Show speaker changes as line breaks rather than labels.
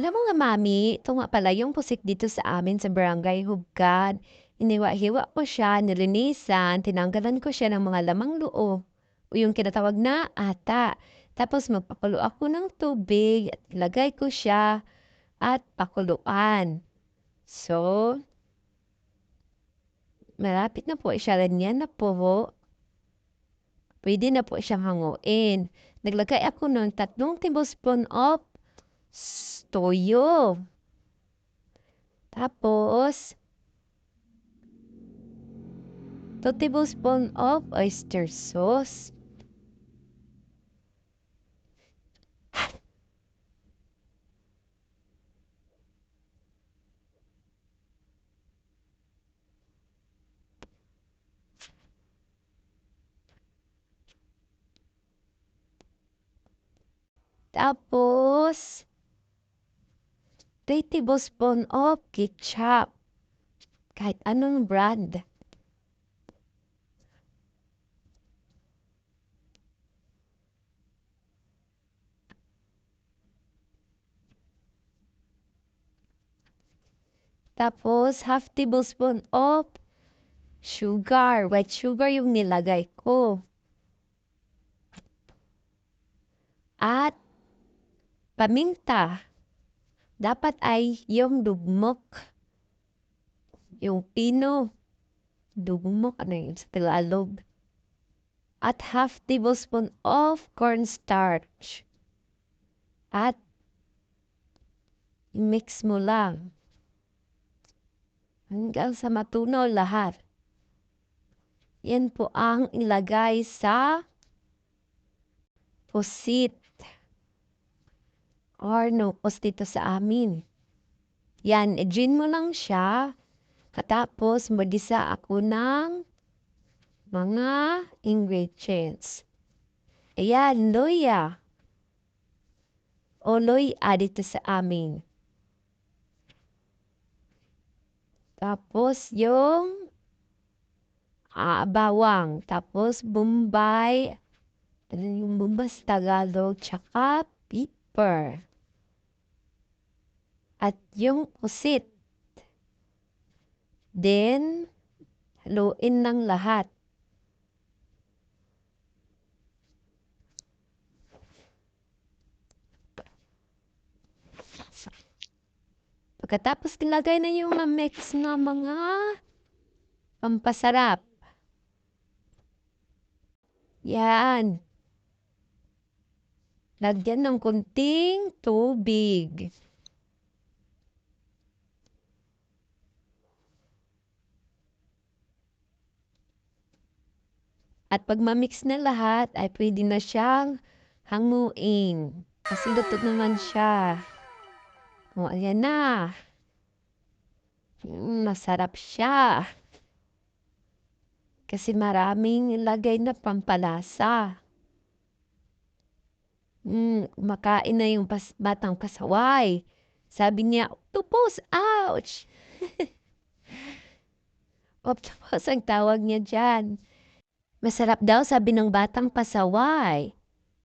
Alam mo nga mami, ito nga pala yung pusik dito sa amin sa barangay Hugad. Iniwa-hiwa ko siya, nilinisan, tinanggalan ko siya ng mga lamang loob. O yung kinatawag na ata. Tapos magpakulo ako ng tubig at ilagay ko siya at pakuluan. So, malapit na po siya. Ganyan na po. Pwede na po siyang hanguin. Naglagay ako ng 3 tablespoon of toyo. Tapos, 2 tablespoon of oyster sauce. Tapos, 3 tablespoon of ketchup. Kahit anong brand. Tapos, half tablespoon of sugar. White sugar yung nilagay ko. At paminta. Dapat ay yung dugmok. Yung pino. Dugmok. Ano yun sa Tagalog? At half tablespoon of cornstarch. At mix mo lang. Hanggang sa matunaw lahat. Yan po ang ilagay sa pusit. Or no, dito sa amin. Yan, i-gin mo lang siya. Katapos, magisa ako ng mga ingredients. Ayan, luya. O luya dito sa amin. Tapos, yung bawang. Tapos, bombay. Ano yung bombay sa Tagalog? Tsaka pepper. At yung pusit. Then, haluin ng lahat. Pagkatapos ilagay na yung mix na mga pampasarap. Yan. Lagyan ng kunting tubig. At pag ma-mix na lahat, ay pwede na siyang hanguin. Kasi luto naman siya. O, ayan na. Masarap siya. Kasi maraming ilagay na pampalasa. Makain na yung batang pasaway. Sabi niya, octopus, ouch! Octopus ang tawag niya dyan. Masarap daw, sabi ng batang pasaway.